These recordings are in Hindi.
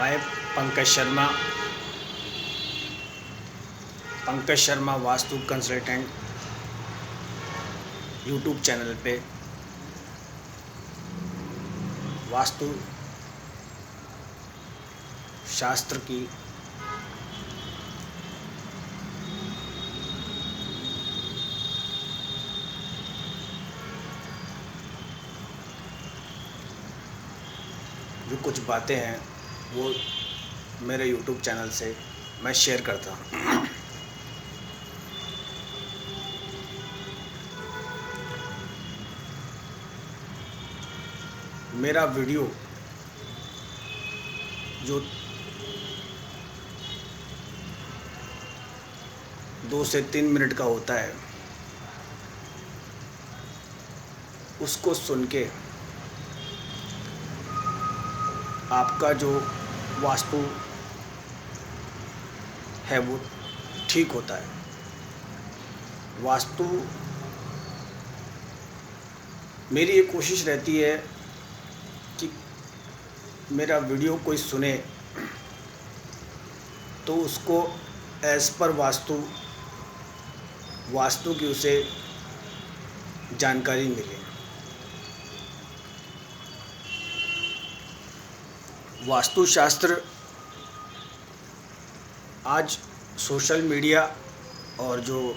मैं Pankaj Sharma vastu consultant YouTube channel पे वास्तु शास्त्र की जो कुछ बातें हैं वो मेरे यूट्यूब चैनल से मैं शेयर करता हूँ। मेरा वीडियो जो 2 से 3 मिनट का होता है उसको सुन के आपका जो वास्तु है वो ठीक होता है। वास्तु मेरी ये कोशिश रहती है कि मेरा वीडियो कोई सुने तो उसको एज़ पर वास्तु की उसे जानकारी मिले। वास्तुशास्त्र आज सोशल मीडिया और जो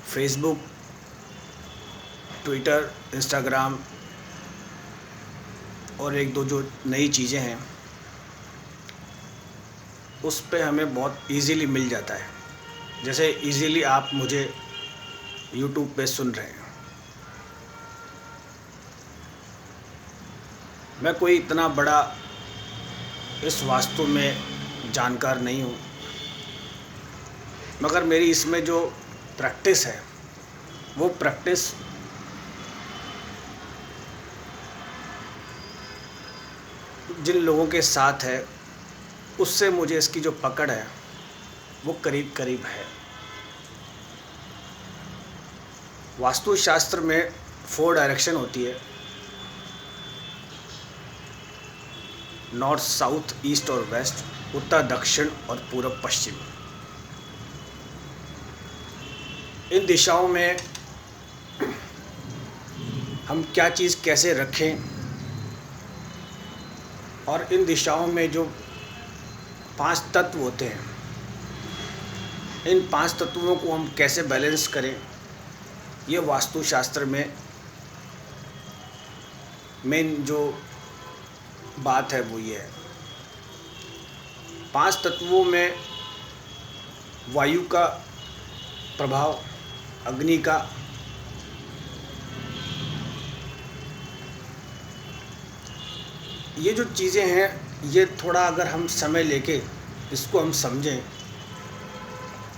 फेसबुक, ट्विटर, इंस्टाग्राम और एक दो जो नई चीज़ें हैं उस पे हमें बहुत इजीली मिल जाता है। जैसे इजीली आप मुझे यूट्यूब पे सुन रहे हैं। मैं कोई इतना बड़ा इस वास्तु में जानकार नहीं हूँ, मगर मेरी इसमें जो प्रैक्टिस है वो प्रैक्टिस जिन लोगों के साथ है उससे मुझे इसकी जो पकड़ है वो करीब करीब है। वास्तुशास्त्र में 4 डायरेक्शन होती है, नॉर्थ, साउथ, ईस्ट और वेस्ट, उत्तर, दक्षिण और पूर्व, पश्चिम। इन दिशाओं में हम क्या चीज़ कैसे रखें और इन दिशाओं में जो 5 तत्व होते हैं इन 5 तत्वों को हम कैसे बैलेंस करें, ये वास्तुशास्त्र में मेन जो बात है वो ये है। 5 तत्वों में वायु का प्रभाव, अग्नि का, ये जो चीज़ें हैं ये थोड़ा अगर हम समय लेके इसको हम समझें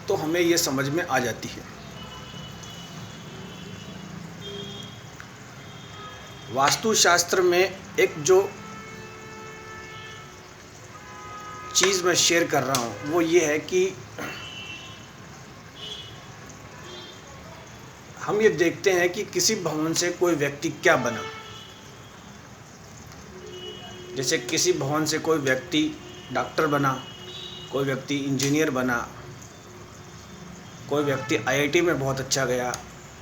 तो हमें ये समझ में आ जाती है। वास्तुशास्त्र में एक जो चीज़ मैं शेयर कर रहा हूँ वो ये है कि हम ये देखते हैं कि किसी भवन से कोई व्यक्ति क्या बना। जैसे किसी भवन से कोई व्यक्ति डॉक्टर बना, कोई व्यक्ति इंजीनियर बना, कोई व्यक्ति आईआईटी में बहुत अच्छा गया,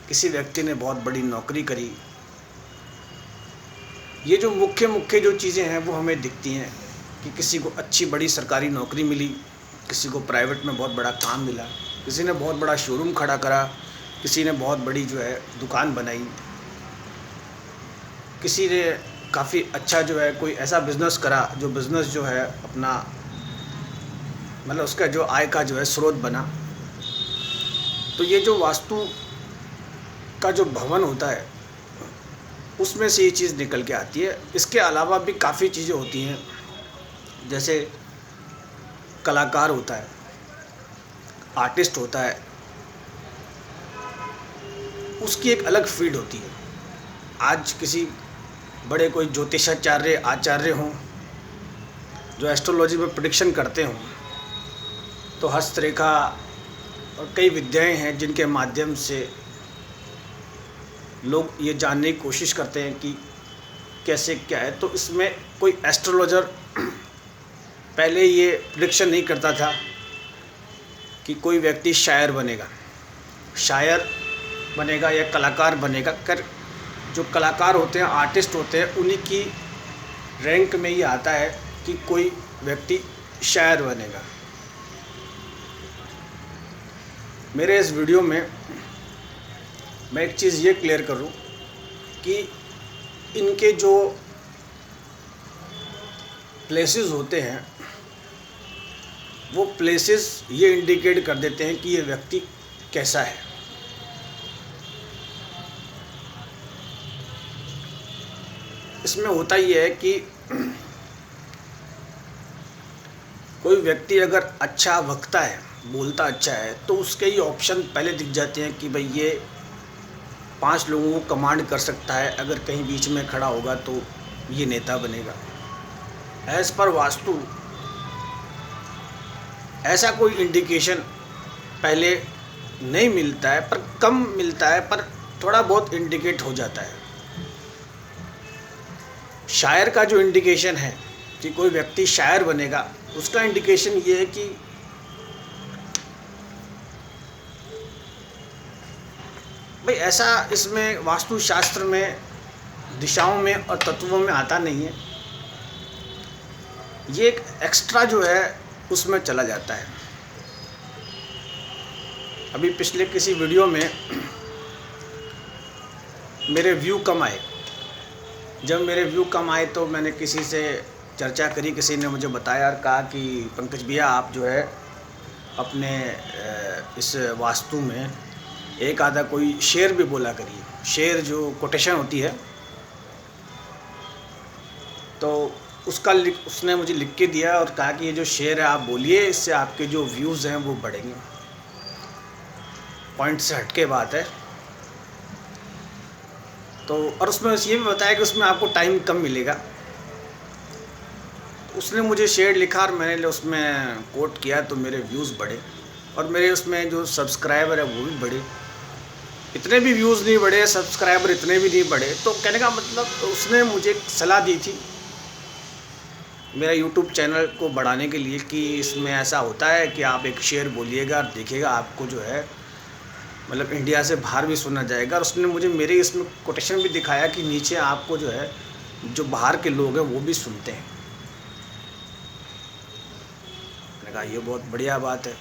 किसी व्यक्ति ने बहुत बड़ी नौकरी करी। ये जो मुख्य जो चीज़ें हैं वो हमें दिखती हैं कि किसी को अच्छी बड़ी सरकारी नौकरी मिली, किसी को प्राइवेट में बहुत बड़ा काम मिला, किसी ने बहुत बड़ा शोरूम खड़ा करा, किसी ने बहुत बड़ी जो है दुकान बनाई, किसी ने काफ़ी अच्छा जो है कोई ऐसा बिज़नेस करा जो बिज़नेस जो है अपना मतलब उसका जो आय का जो है स्रोत बना। तो ये जो वास्तु का जो भवन होता है उसमें से ये चीज़ निकल के आती है। इसके अलावा भी काफ़ी चीज़ें होती हैं, जैसे कलाकार होता है, आर्टिस्ट होता है, उसकी एक अलग फील्ड होती है। आज किसी बड़े कोई ज्योतिषाचार्य, आचार्य हों जो एस्ट्रोलॉजी में प्रेडिक्शन करते हों, तो हस्तरेखा और कई विद्याएं हैं जिनके माध्यम से लोग ये जानने की कोशिश करते हैं कि कैसे क्या है। तो इसमें कोई एस्ट्रोलॉजर पहले ये प्रेडिक्शन नहीं करता था कि कोई व्यक्ति शायर बनेगा या कलाकार बनेगा। कर जो कलाकार होते हैं, आर्टिस्ट होते हैं, उन्हीं की रैंक में ये आता है कि कोई व्यक्ति शायर बनेगा। मेरे इस वीडियो में मैं एक चीज़ ये क्लियर करूं कि इनके जो प्लेसेस होते हैं वो प्लेसेस ये इंडिकेट कर देते हैं कि ये व्यक्ति कैसा है। इसमें होता ये है कि कोई व्यक्ति अगर अच्छा वक्ता है, बोलता अच्छा है, तो उसके ये ऑप्शन पहले दिख जाते हैं कि भाई ये 5 लोगों को कमांड कर सकता है, अगर कहीं बीच में खड़ा होगा तो ये नेता बनेगा। एज पर वास्तु ऐसा कोई इंडिकेशन पहले नहीं मिलता है, पर कम मिलता है, पर थोड़ा बहुत इंडिकेट हो जाता है। शायर का जो इंडिकेशन है कि कोई व्यक्ति शायर बनेगा, उसका इंडिकेशन ये है कि भाई ऐसा इसमें वास्तुशास्त्र में दिशाओं में और तत्वों में आता नहीं है, ये एक एक्स्ट्रा जो है उसमें चला जाता है। अभी पिछले किसी वीडियो में मेरे व्यू कम आए। जब मेरे व्यू कम आए तो मैंने किसी से चर्चा करी, किसी ने मुझे बताया और कहा कि पंकज भैया आप जो है अपने इस वास्तु में एक आधा कोई शेर भी बोला करिए। शेर जो कोटेशन होती है, तो उसने मुझे लिख के दिया और कहा कि ये जो शेर है आप बोलिए, इससे आपके जो व्यूज़ हैं वो बढ़ेंगे। पॉइंट से हटके बात है। तो और उसमें ये भी बताया कि उसमें आपको टाइम कम मिलेगा। उसने मुझे शेर लिखा और मैंने उसमें कोट किया, तो मेरे व्यूज़ बढ़े और मेरे उसमें जो सब्सक्राइबर है वो भी बढ़े। इतने भी व्यूज़ नहीं बढ़े, सब्सक्राइबर इतने भी नहीं बढ़े। तो कहने का मतलब उसने मुझे सलाह दी थी मेरा यूट्यूब चैनल को बढ़ाने के लिए कि इसमें ऐसा होता है कि आप एक शेर बोलिएगा और देखिएगा आपको जो है मतलब इंडिया से बाहर भी सुना जाएगा। और उसने मुझे मेरे इसमें कोटेशन भी दिखाया कि नीचे आपको जो है जो बाहर के लोग हैं वो भी सुनते हैं। मैंने कहा ये बहुत बढ़िया बात है।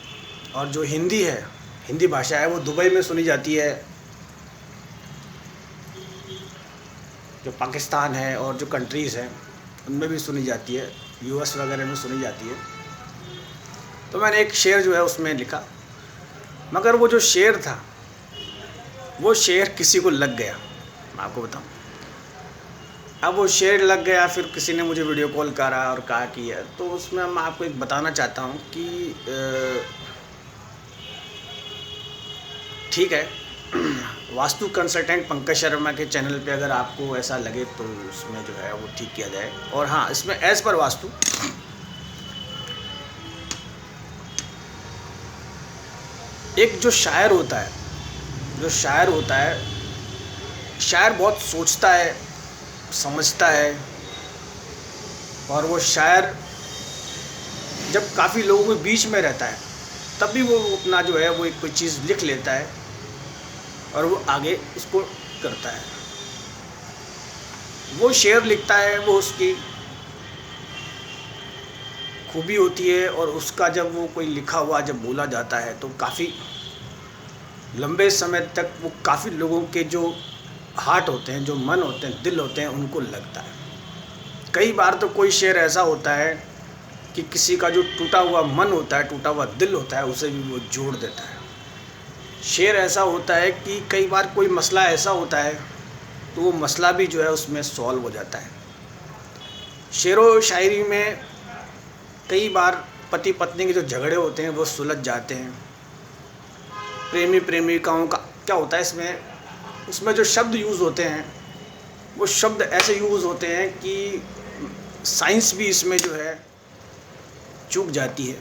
और जो हिंदी भाषा है वो दुबई में सुनी जाती है, जो पाकिस्तान है और जो कंट्रीज़ हैं उनमें भी सुनी जाती है, यूएस वगैरह में सुनी जाती है। तो मैंने एक शेर जो है उसमें लिखा, मगर वो जो शेर था वो शेर किसी को लग गया। मैं आपको बताऊं, अब वो शेर लग गया, फिर किसी ने मुझे वीडियो कॉल करा और कहा कि है, तो उसमें मैं आपको एक बताना चाहता हूं कि ठीक है, वास्तु कंसल्टेंट पंकज शर्मा के चैनल पे अगर आपको ऐसा लगे तो उसमें जो है वो ठीक किया जाए। और हाँ, इसमें एज पर वास्तु एक जो शायर होता है, शायर बहुत सोचता है, समझता है। और वो शायर जब काफ़ी लोगों के बीच में रहता है तब भी वो अपना जो है वो एक कोई चीज़ लिख लेता है और वो आगे उसको करता है। वो शेर लिखता है, वो उसकी खूबी होती है। और उसका जब वो कोई लिखा हुआ जब बोला जाता है तो काफ़ी लंबे समय तक वो काफ़ी लोगों के जो हार्ट होते हैं, जो मन होते हैं, दिल होते हैं, उनको लगता है। कई बार तो कोई शेर ऐसा होता है कि किसी का जो टूटा हुआ मन होता है, टूटा हुआ दिल होता है, उसे भी वो जोड़ देता है। शेर ऐसा होता है कि कई बार कोई मसला ऐसा होता है तो वो मसला भी जो है उसमें सॉल्व हो जाता है। शेरो शायरी में कई बार पति पत्नी के जो झगड़े होते हैं वो सुलझ जाते हैं। प्रेमी प्रेमिकाओं का क्या होता है उसमें जो शब्द यूज़ होते हैं वो शब्द ऐसे यूज़ होते हैं कि साइंस भी इसमें जो है चूक जाती है।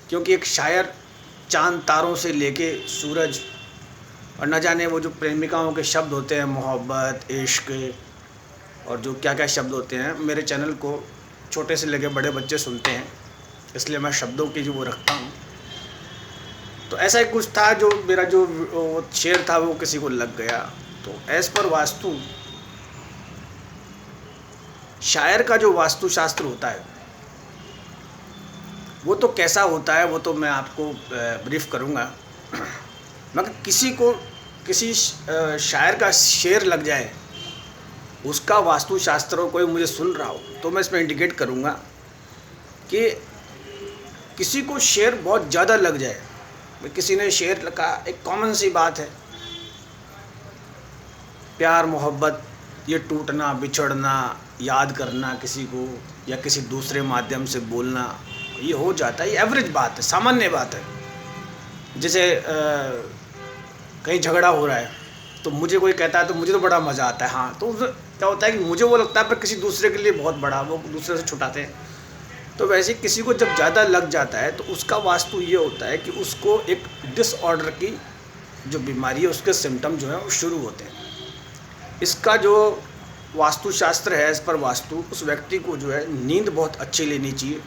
क्योंकि एक शायर चांद तारों से लेके सूरज और न जाने वो जो प्रेमिकाओं के शब्द होते हैं, मोहब्बत, इश्क, और जो क्या क्या शब्द होते हैं। मेरे चैनल को छोटे से लेकर बड़े बच्चे सुनते हैं, इसलिए मैं शब्दों की जो वो रखता हूँ। तो ऐसा ही कुछ था, जो मेरा जो शेर था वो किसी को लग गया। तो एज पर वास्तु, शायर का जो वास्तुशास्त्र होता है वो तो कैसा होता है वो तो मैं आपको ब्रीफ करूँगा। मगर किसी शायर का शेर लग जाए, उसका वास्तुशास्त्र कोई मुझे सुन रहा हो, तो मैं इसमें इंडिकेट करूँगा कि किसी को शेर बहुत ज़्यादा लग जाए। किसी ने शेर का, एक कॉमन सी बात है, प्यार मोहब्बत, ये टूटना बिछड़ना, याद करना किसी को या किसी दूसरे माध्यम से बोलना, ये हो जाता है। ये एवरेज बात है, सामान्य बात है। जैसे कहीं झगड़ा हो रहा है तो मुझे कोई कहता है तो मुझे तो बड़ा मज़ा आता है। हाँ, तो क्या होता है कि मुझे वो लगता है पर किसी दूसरे के लिए बहुत बड़ा, वो दूसरे से छुटाते हैं। तो वैसे किसी को जब ज़्यादा लग जाता है तो उसका वास्तु ये होता है कि उसको एक डिसऑर्डर की जो बीमारी है, उसके सिम्टम जो हैं वो शुरू होते हैं। इसका जो वास्तुशास्त्र है, इस पर वास्तु, उस व्यक्ति को जो है नींद बहुत अच्छी लेनी चाहिए।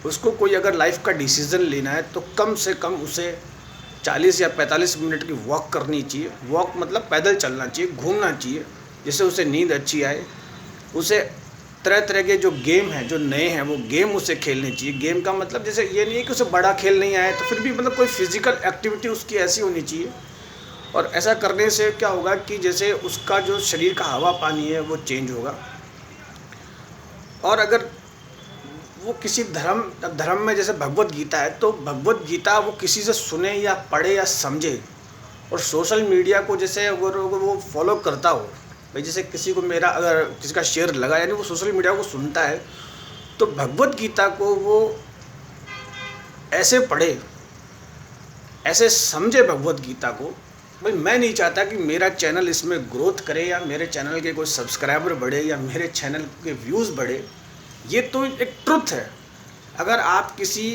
उसको कोई अगर लाइफ का डिसीज़न लेना है तो कम से कम उसे 40 या 45 मिनट की वॉक करनी चाहिए। वॉक मतलब पैदल चलना चाहिए, घूमना चाहिए, जिससे उसे नींद अच्छी आए। उसे तरह तरह के जो गेम हैं, जो नए हैं, वो गेम उसे खेलने चाहिए। गेम का मतलब जैसे ये नहीं है कि उसे बड़ा खेल नहीं आए, तो फिर भी मतलब कोई फिज़िकल एक्टिविटी उसकी ऐसी होनी चाहिए। और ऐसा करने से क्या होगा कि जैसे उसका जो शरीर का हवा पानी है वो चेंज होगा। और अगर वो किसी धर्म में जैसे भगवत गीता है, तो भगवत गीता वो किसी से सुने या पढ़े या समझे। और सोशल मीडिया को जैसे अगर वो फॉलो करता हो, भाई जैसे किसी को मेरा अगर किसी का शेयर लगा, यानी वो सोशल मीडिया को सुनता है, तो भगवत गीता को वो ऐसे पढ़े, ऐसे समझे भगवत गीता को। भाई मैं नहीं चाहता कि मेरा चैनल इसमें ग्रोथ करे या मेरे चैनल के कोई सब्सक्राइबर बढ़े या मेरे चैनल के व्यूज़ बढ़े। ये तो एक ट्रुथ है। अगर आप किसी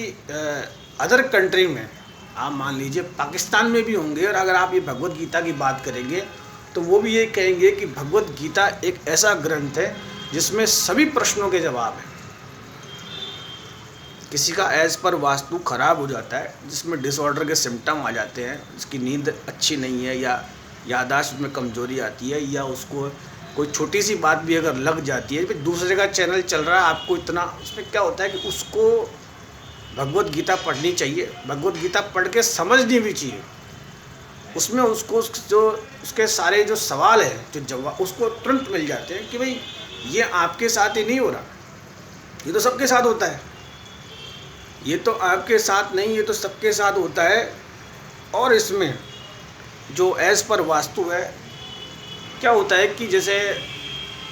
अदर कंट्री में, आप मान लीजिए पाकिस्तान में भी होंगे, और अगर आप ये भगवत गीता की बात करेंगे तो वो भी ये कहेंगे कि भगवत गीता एक ऐसा ग्रंथ है जिसमें सभी प्रश्नों के जवाब हैं। किसी का एज पर वास्तु खराब हो जाता है, जिसमें डिसऑर्डर के सिम्टम आ जाते हैं, उसकी नींद अच्छी नहीं है या याददाश्त में कमज़ोरी आती है, या उसको कोई छोटी सी बात भी अगर लग जाती है, फिर दूसरे का चैनल चल रहा है आपको इतना, उसमें क्या होता है कि उसको भगवत गीता पढ़नी चाहिए। भगवत गीता पढ़ के समझनी भी चाहिए। उसमें उसको जो उसके सारे जो सवाल हैं, जो जवाब उसको तुरंत मिल जाते हैं कि भाई ये आपके साथ ही नहीं हो रहा, ये तो सबके साथ होता है। ये तो आपके साथ नहीं, ये तो सबके साथ होता है। और इसमें जो एज़ पर वास्तु है, क्या होता है कि जैसे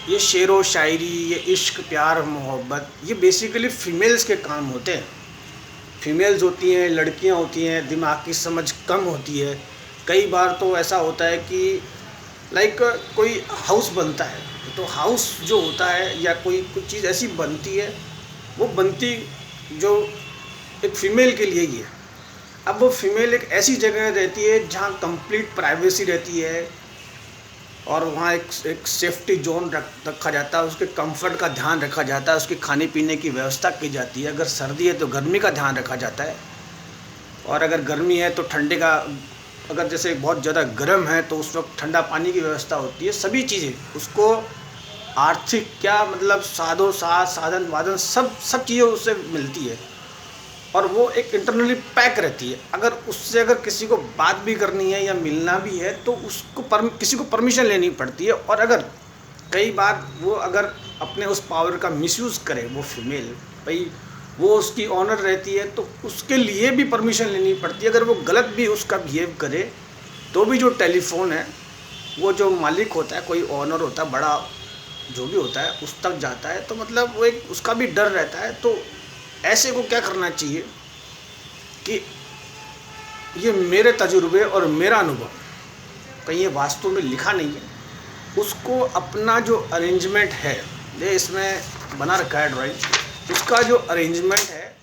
ये शेर व शायरी, ये इश्क प्यार मोहब्बत, ये बेसिकली फ़ीमेल्स के काम होते हैं। फीमेल्स होती हैं, लड़कियां होती हैं, दिमाग की समझ कम होती है। कई बार तो ऐसा होता है कि लाइक कोई हाउस बनता है, तो हाउस जो होता है या कोई चीज़ ऐसी बनती है, वो बनती जो एक फ़ीमेल के लिए ही है। अब वो फीमेल एक ऐसी जगह रहती है जहाँ कंप्लीट प्राइवेसी रहती है, और वहाँ एक सेफ्टी जोन रखा जाता है, उसके कंफर्ट का ध्यान रखा जाता है, उसके खाने पीने की व्यवस्था की जाती है। अगर सर्दी है तो गर्मी का ध्यान रखा जाता है, और अगर गर्मी है तो ठंडे का, अगर जैसे बहुत ज़्यादा गर्म है तो उस वक्त ठंडा पानी की व्यवस्था होती है। सभी चीज़ें उसको आर्थिक क्या मतलब साधन वादन सब चीज़ें उससे मिलती है, और वो एक इंटरनली पैक रहती है। अगर उससे अगर किसी को बात भी करनी है या मिलना भी है तो उसको किसी को परमिशन लेनी पड़ती है। और अगर कई बार वो अगर अपने उस पावर का मिसयूज़ करे वो फीमेल, भाई वो उसकी ऑनर रहती है, तो उसके लिए भी परमिशन लेनी पड़ती है। अगर वो गलत भी उसका बिहेव करे तो भी जो टेलीफोन है, वो जो मालिक होता है, कोई ऑनर होता है, बड़ा जो भी होता है, उस तक जाता है। तो मतलब वो एक उसका भी डर रहता है। तो ऐसे को क्या करना चाहिए कि ये मेरे तजुर्बे और मेरा अनुभव, कहीं ये वास्तु में लिखा नहीं है, उसको अपना जो अरेंजमेंट है, ये इसमें बना रखा है ड्राइंग, उसका जो अरेंजमेंट है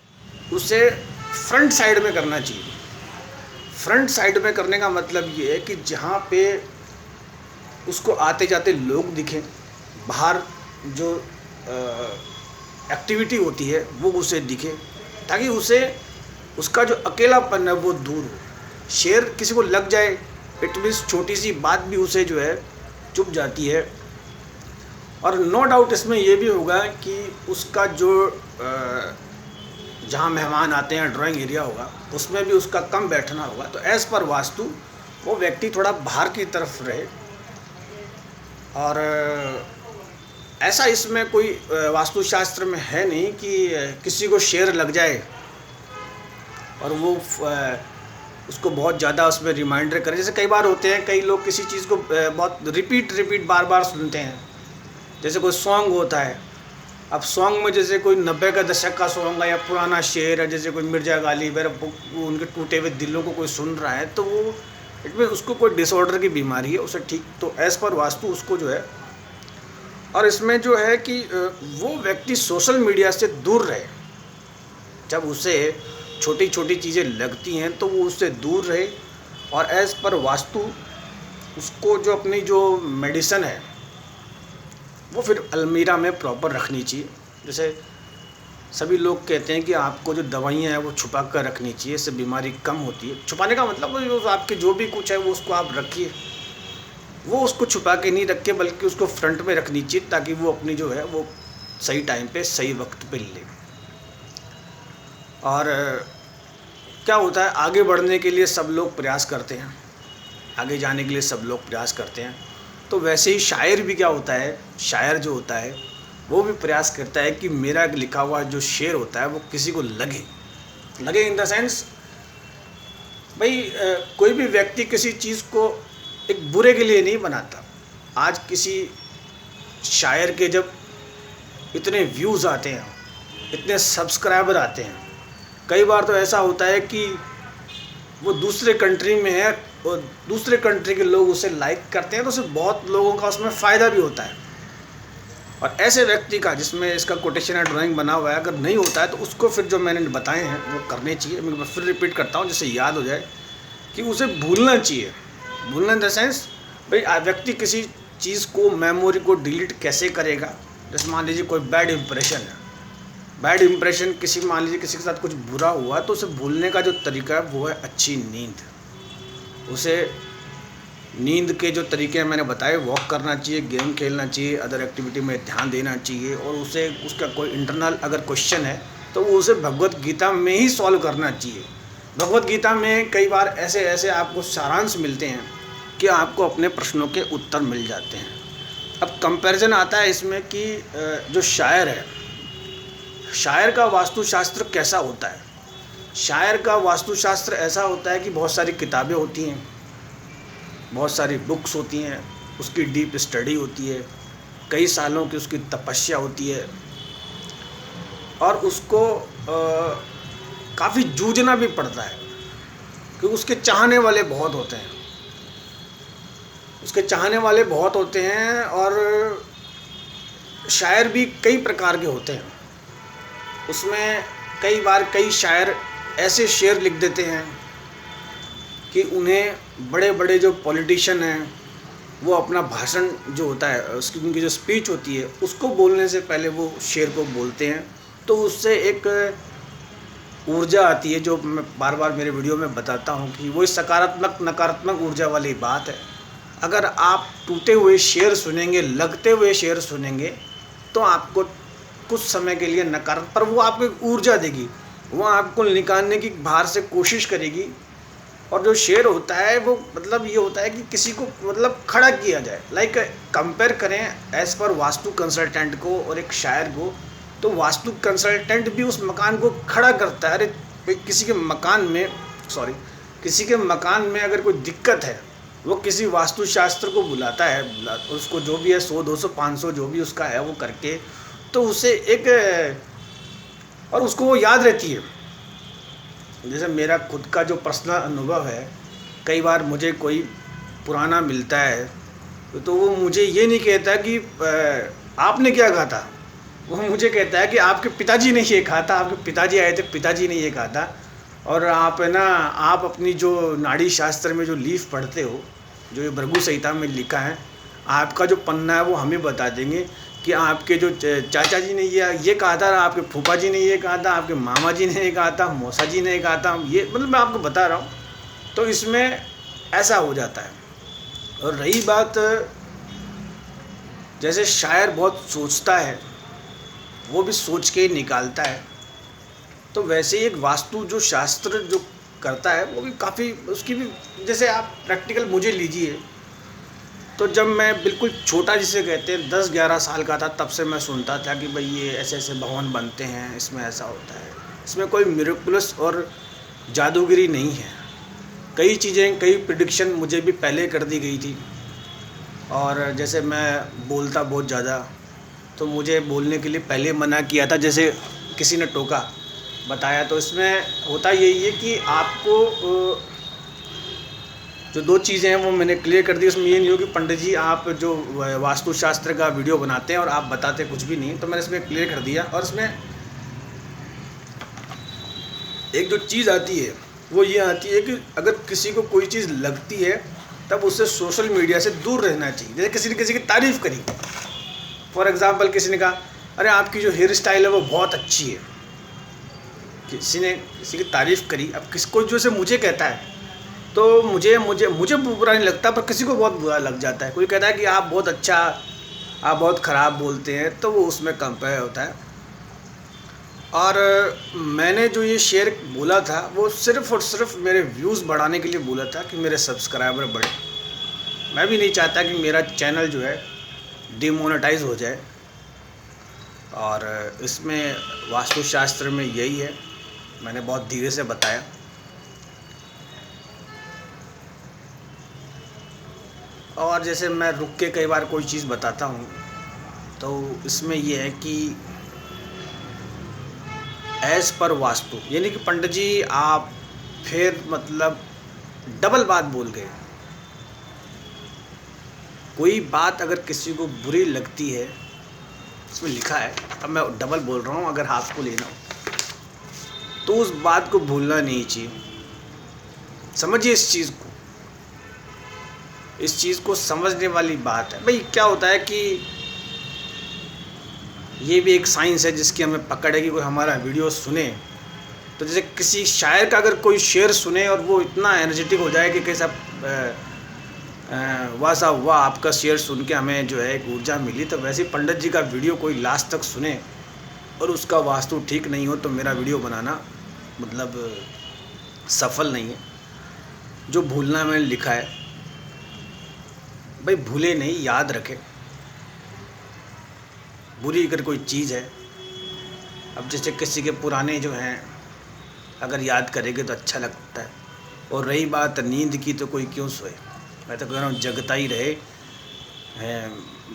उसे फ्रंट साइड में करना चाहिए। फ्रंट साइड में करने का मतलब ये है कि जहाँ पे उसको आते जाते लोग दिखें, बाहर जो एक्टिविटी होती है वो उसे दिखे, ताकि उसे उसका जो अकेलापन है वो दूर हो। शेर किसी को लग जाए, इट मीन्स छोटी सी बात भी उसे जो है चुभ जाती है। और नो डाउट इसमें ये भी होगा कि उसका जो जहाँ मेहमान आते हैं ड्राइंग एरिया होगा, उसमें भी उसका कम बैठना होगा। तो एज़ पर वास्तु वो व्यक्ति थोड़ा बाहर की तरफ रहे। और ऐसा इसमें कोई वास्तुशास्त्र में है नहीं कि किसी को शेर लग जाए और वो उसको बहुत ज़्यादा उसमें रिमाइंडर करे। जैसे कई बार होते हैं, कई लोग किसी चीज़ को बहुत रिपीट बार बार सुनते हैं। जैसे कोई सॉन्ग होता है, अब सॉन्ग में जैसे कोई 90 का दशक का सॉन्ग है या पुराना शेर है, जैसे कोई मिर्जा गालिब है, उनके टूटे हुए दिलों को कोई सुन रहा है, तो वो इट मीन उसको कोई डिसऑर्डर की बीमारी है, उसे ठीक तो एज़ पर वास्तु उसको जो है। और इसमें जो है कि वो व्यक्ति सोशल मीडिया से दूर रहे। जब उसे छोटी छोटी चीज़ें लगती हैं तो वो उससे दूर रहे। और एज़ पर वास्तु उसको जो अपनी जो मेडिसिन है वो फिर अलमीरा में प्रॉपर रखनी चाहिए। जैसे सभी लोग कहते हैं कि आपको जो दवाइयाँ हैं वो छुपा कर रखनी चाहिए, इससे बीमारी कम होती है। छुपाने का मतलब वो आपके जो भी कुछ है वो उसको आप रखिए, वो उसको छुपा के नहीं रखे, बल्कि उसको फ्रंट में रखनी चाहिए, ताकि वो अपनी जो है वो सही टाइम पे सही वक्त पे ले। और क्या होता है, आगे बढ़ने के लिए सब लोग प्रयास करते हैं, आगे जाने के लिए सब लोग प्रयास करते हैं। तो वैसे ही शायर भी क्या होता है, शायर जो होता है वो भी प्रयास करता है कि मेरा लिखा हुआ जो शेर होता है वो किसी को लगे इन द सेंस भाई कोई भी व्यक्ति किसी चीज़ को एक बुरे के लिए नहीं बनाता। आज किसी शायर के जब इतने व्यूज़ आते हैं, इतने सब्सक्राइबर आते हैं, कई बार तो ऐसा होता है कि वो दूसरे कंट्री में है और दूसरे कंट्री के लोग उसे लाइक करते हैं, तो उसे बहुत लोगों का उसमें फ़ायदा भी होता है। और ऐसे व्यक्ति का, जिसमें इसका कोटेशन या ड्राइंग बना हुआ है, अगर नहीं होता है तो उसको फिर जो मैंने बताए हैं वो करने चाहिए। मैं फिर रिपीट करता हूँ जिससे याद हो जाए कि उसे भूलना चाहिए। भूलना इन द सेंस भाई व्यक्ति किसी चीज़ को, मेमोरी को डिलीट कैसे करेगा। जैसे मान लीजिए कोई बैड इंप्रेशन है, बैड इंप्रेशन किसी, मान लीजिए किसी के साथ कुछ बुरा हुआ, तो उसे भूलने का जो तरीका है वो है अच्छी नींद। उसे नींद के जो तरीके मैंने बताए, वॉक करना चाहिए, गेम खेलना चाहिए, अदर एक्टिविटी में ध्यान देना चाहिए। और उसे उसका कोई इंटरनल अगर क्वेश्चन है तो वो उसे भगवत गीता में ही सॉल्व करना चाहिए। भगवत गीता में कई बार ऐसे आपको सारांश मिलते हैं कि आपको अपने प्रश्नों के उत्तर मिल जाते हैं। अब कंपैरिजन आता है इसमें कि जो शायर है, शायर का वास्तुशास्त्र कैसा होता है। शायर का वास्तुशास्त्र ऐसा होता है कि बहुत सारी किताबें होती हैं, बहुत सारी बुक्स होती हैं, उसकी डीप स्टडी होती है, कई सालों की उसकी तपस्या होती है, और उसको काफ़ी जूझना भी पड़ता है, क्योंकि उसके चाहने वाले बहुत होते हैं, उसके चाहने वाले बहुत होते हैं। और शायर भी कई प्रकार के होते हैं। उसमें कई बार कई शायर ऐसे शेर लिख देते हैं कि उन्हें बड़े बड़े जो पॉलिटिशियन हैं वो अपना भाषण जो होता है, उसकी उनकी जो स्पीच होती है, उसको बोलने से पहले वो शेर को बोलते हैं। तो उससे एक ऊर्जा आती है, जो मैं बार बार मेरे वीडियो में बताता हूँ कि वो सकारात्मक नकारात्मक ऊर्जा वाली बात है। अगर आप टूटे हुए शेर सुनेंगे, लगते हुए शेर सुनेंगे, तो आपको कुछ समय के लिए नकारात्मक, पर वो आपको ऊर्जा देगी, वो आपको निकालने की बाहर से कोशिश करेगी। और जो शेर होता है वो मतलब ये होता है कि किसी को मतलब खड़ा किया जाए। लाइक कंपेयर करें एज़ पर वास्तु कंसल्टेंट को और एक शायर को, तो वास्तु कंसल्टेंट भी उस मकान को खड़ा करता है। अरे किसी के मकान में अगर कोई दिक्कत है, वो किसी वास्तुशास्त्र को बुलाता है, उसको जो भी है 100 200 500 जो भी उसका है वो करके, तो उसे एक, और उसको वो याद रहती है। जैसे मेरा खुद का जो पर्सनल अनुभव है, कई बार मुझे कोई पुराना मिलता है तो वो मुझे ये नहीं कहता कि आपने क्या कहा था, वो मुझे कहता है कि आपके पिताजी ने ये कहा था, आपके पिताजी आए थे, पिताजी ने ये कहा था। और आप है ना, आप अपनी जो नाड़ी शास्त्र में जो लीफ पढ़ते हो, जो ये भृगु संहिता में लिखा है, आपका जो पन्ना है वो हमें बता देंगे कि आपके जो चाचा जी ने ये कहा था, आपके फूफा जी ने ये कहा था, आपके मामा जी ने ये कहा था, मौसा जी ने ये कहा था, ये मतलब मैं आपको बता रहा हूँ। तो इसमें ऐसा हो जाता है। और रही बात, जैसे शायर बहुत सोचता है, वो भी सोच के ही निकालता है, तो वैसे ही एक वास्तु जो शास्त्र जो करता है वो भी काफ़ी, उसकी भी, जैसे आप प्रैक्टिकल मुझे लीजिए, तो जब मैं बिल्कुल छोटा, जिसे कहते हैं 10-11 साल का था, तब से मैं सुनता था कि भाई ये ऐसे ऐसे भवन बनते हैं, इसमें ऐसा होता है। इसमें कोई मिरेकुलस और जादूगिरी नहीं है। कई चीज़ें, कई प्रिडिक्शन मुझे भी पहले कर दी गई थी। और जैसे मैं बोलता बहुत ज़्यादा, तो मुझे बोलने के लिए पहले मना किया था, जैसे किसी ने टोका बताया। तो इसमें होता यही है कि आपको जो 2 चीज़ें हैं वो मैंने क्लियर कर दी। उसमें ये नहीं हो कि पंडित जी आप जो वास्तुशास्त्र का वीडियो बनाते हैं और आप बताते कुछ भी नहीं, तो मैंने इसमें क्लियर कर दिया। और इसमें एक जो चीज़ आती है वो ये आती है कि अगर किसी को कोई चीज़ लगती है, तब उससे सोशल मीडिया से दूर रहना चाहिए। जैसे किसी ने किसी की तारीफ़ करी, फॉर एग्ज़ाम्पल किसी ने कहा अरे आपकी जो हेयर स्टाइल है वो बहुत अच्छी है, किसी ने किसी की तारीफ़ करी। अब किसको जो से मुझे कहता है तो मुझे मुझे मुझे बुरा नहीं लगता, पर किसी को बहुत बुरा लग जाता है। कोई कहता है कि आप बहुत अच्छा, आप बहुत ख़राब बोलते हैं, तो वो उसमें कंपेयर होता है। और मैंने जो ये शेयर बोला था वो सिर्फ़ और सिर्फ मेरे व्यूज़ बढ़ाने के लिए बोला था कि मेरे सब्सक्राइबर बढ़े। मैं भी नहीं चाहता कि मेरा चैनल जो है डिमोनेटाइज हो जाए। और इसमें वास्तुशास्त्र में यही है, मैंने बहुत धीरे से बताया। और जैसे मैं रुक के कई बार कोई चीज़ बताता हूँ, तो इसमें यह है कि एज़ पर वास्तु, यानी कि पंडित जी आप फिर मतलब डबल बात बोल गए। कोई बात अगर किसी को बुरी लगती है, इसमें लिखा है, अब मैं डबल बोल रहा हूँ, अगर आपको लेना हो तो उस बात को भूलना नहीं चाहिए। समझिए इस चीज़ को, इस चीज़ को समझने वाली बात है। भाई क्या होता है कि ये भी एक साइंस है जिसकी हमें पकड़ है कि कोई हमारा वीडियो सुने, तो जैसे किसी शायर का अगर कोई शेर सुने और वो इतना एनर्जेटिक हो जाए कि कैसा वाह साहब वाह, आपका शेर सुन के हमें जो है एक ऊर्जा मिली, तो वैसे पंडित जी का वीडियो कोई लास्ट तक सुने और उसका वास्तु ठीक नहीं हो, तो मेरा वीडियो बनाना मतलब सफल नहीं है। जो भूलना मैंने लिखा है, भाई भूले नहीं, याद रखें। बुरी अगर कोई चीज़ है, अब जैसे किसी के पुराने जो हैं अगर याद करेंगे तो अच्छा लगता है। और रही बात नींद की, तो कोई क्यों सोए, मैं तो कह रहा हूँ जगता ही रहे।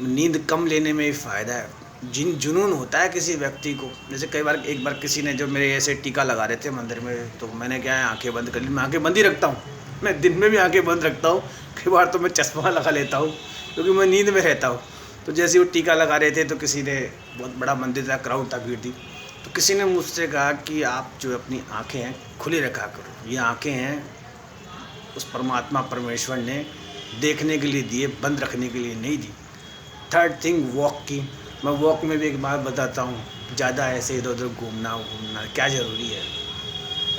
नींद कम लेने में ही फ़ायदा है। जुनून होता है किसी व्यक्ति को, जैसे कई बार, एक बार किसी ने जो मेरे ऐसे टीका लगा रहे थे मंदिर में, तो मैंने क्या है आंखें बंद कर ली। मैं आंखें बंद ही रखता हूँ, मैं दिन में भी आंखें बंद रखता हूँ, कई बार तो मैं चश्मा लगा लेता हूँ क्योंकि मैं नींद में रहता हूँ। तो जैसे वो टीका लगा रहे थे तो किसी ने, बहुत बड़ा मंदिर था, क्राउड था, भीड़ थी, तो किसी ने मुझसे कहा कि आप जो अपनी आँखें हैं खुली रखा करो, ये आँखें हैं उस परमात्मा परमेश्वर ने देखने के लिए दिए, बंद रखने के लिए नहीं दी। थर्ड थिंग वॉक की, मैं वॉक में भी एक बात बताता हूँ, ज़्यादा ऐसे इधर उधर घूमना क्या ज़रूरी है।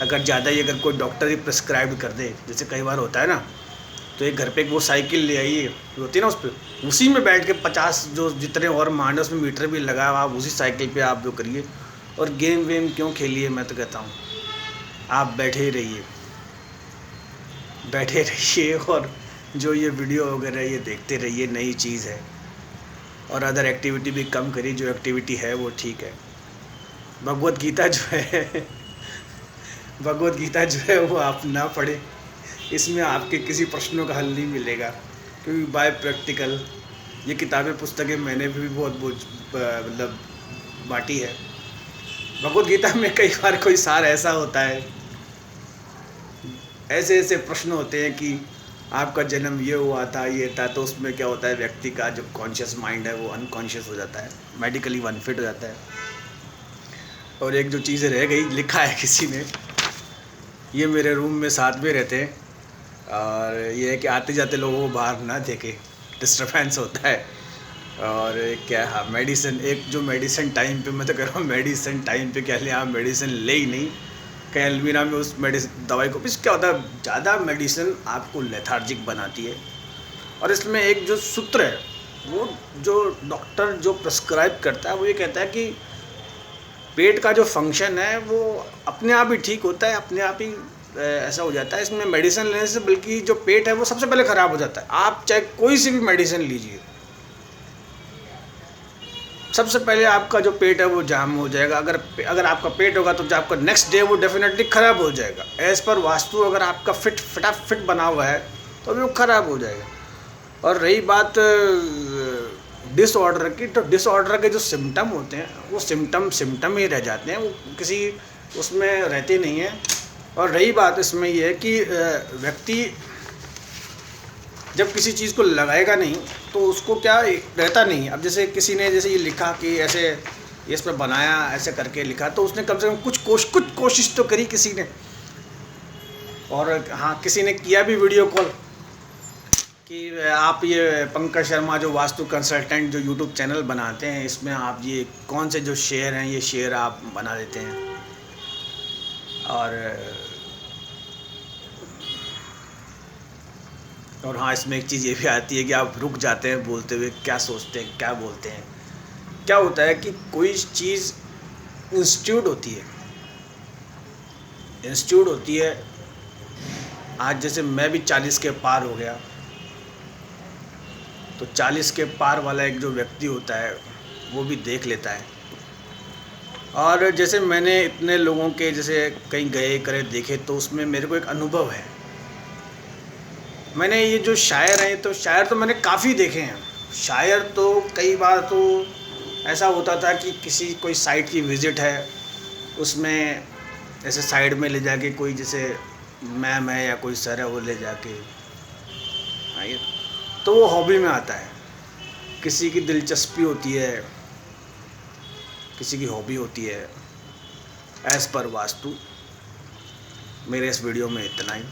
अगर ज़्यादा ही अगर कोई डॉक्टर ही प्रिस्क्राइब कर दे, जैसे कई बार होता है ना, तो एक घर पे वो साइकिल ले आइए, होती है ना, उस पर उसी में बैठ के 50 जो जितने और मांड उसमें मीटर भी लगा, आप उसी साइकिल पे आप जो करिए। और गेम वेम क्यों खेलिए, मैं तो कहता हूँ आप बैठे ही रहिए, बैठे रहिए, और जो ये वीडियो वगैरह ये देखते रहिए, नई चीज़ है। और अदर एक्टिविटी भी कम करिए, जो एक्टिविटी है वो ठीक है। भगवत गीता जो है भगवत गीता जो है वो आप ना पढ़े, इसमें आपके किसी प्रश्नों का हल नहीं मिलेगा, क्योंकि बाय प्रैक्टिकल ये किताबें पुस्तकें मैंने भी बहुत मतलब बांटी है। भगवत गीता में कई बार कोई सार ऐसा होता है, ऐसे ऐसे प्रश्न होते हैं कि आपका जन्म ये हुआ था, ये था, तो उसमें क्या होता है, व्यक्ति का जो कॉन्शियस माइंड है वो अनकॉन्शियस हो जाता है, मेडिकली अनफिट हो जाता है। और एक जो चीज़ रह गई, लिखा है किसी ने, ये मेरे रूम में साथ में रहते हैं, और ये है कि आते जाते लोगों को बाहर ना देखे, डिस्टर्बेंस होता है। और क्या, हाँ मेडिसिन, एक जो मेडिसिन टाइम पे, मैं तो कह रहा हूँ मेडिसिन टाइम पे क्या ले, आप मेडिसिन ले ही नहीं, कहीं अलमीरा में उस मेडिसिन दवाई को, इस क्या होता है, ज़्यादा मेडिसिन आपको लेथार्जिक बनाती है। और इसमें एक जो सूत्र है, वो जो डॉक्टर जो प्रिस्क्राइब करता है वो ये कहता है कि पेट का जो फंक्शन है वो अपने आप ही ठीक होता है, अपने आप ही ऐसा हो जाता है। इसमें मेडिसिन लेने से बल्कि जो पेट है वो सबसे पहले ख़राब हो जाता है। आप चाहे कोई सी भी मेडिसिन लीजिए, सबसे पहले आपका जो पेट है वो जाम हो जाएगा। अगर आपका पेट होगा तो जो आपका नेक्स्ट डे वो डेफिनेटली ख़राब हो जाएगा। एज़ पर वास्तु अगर आपका फिट बना हुआ है तो वो ख़राब हो जाएगा। और रही बात डिसऑर्डर की, तो डिसऑर्डर के जो सिम्टम होते हैं वो सिम्टम ही रह जाते हैं, वो किसी उसमें रहते नहीं हैं। और रही बात इसमें ये है कि व्यक्ति जब किसी चीज़ को लगाएगा नहीं तो उसको क्या रहता नहीं। अब जैसे किसी ने जैसे ये लिखा कि ऐसे इस पर बनाया, ऐसे करके लिखा, तो उसने कम से कम कुछ कोशिश तो करी किसी ने। और हाँ, किसी ने किया भी वीडियो कॉल कि आप ये पंकज शर्मा जो वास्तु कंसल्टेंट जो यूट्यूब चैनल बनाते हैं, इसमें आप ये कौन से जो शेयर हैं, ये शेयर आप बना देते हैं। और हाँ, इसमें एक चीज़ ये भी आती है कि आप रुक जाते हैं बोलते हुए, क्या सोचते हैं, क्या बोलते हैं। क्या होता है कि कोई चीज़ इंस्टीट्यूट होती है। आज जैसे मैं भी 40 के पार हो गया, तो 40 के पार वाला एक जो व्यक्ति होता है वो भी देख लेता है। और जैसे मैंने इतने लोगों के जैसे कहीं गए करे देखे, तो उसमें मेरे को एक अनुभव है। मैंने ये जो शायर हैं, तो शायर तो मैंने काफ़ी देखे हैं। शायर तो कई बार तो ऐसा होता था कि किसी कोई साइट की विज़िट है, उसमें ऐसे साइड में ले जाके कोई जैसे मैम है या कोई सर है, वो ले जाके आइए, तो वो हॉबी में आता है। किसी की दिलचस्पी होती है, किसी की हॉबी होती है। एज़ पर वास्तु मेरे इस वीडियो में इतना ही।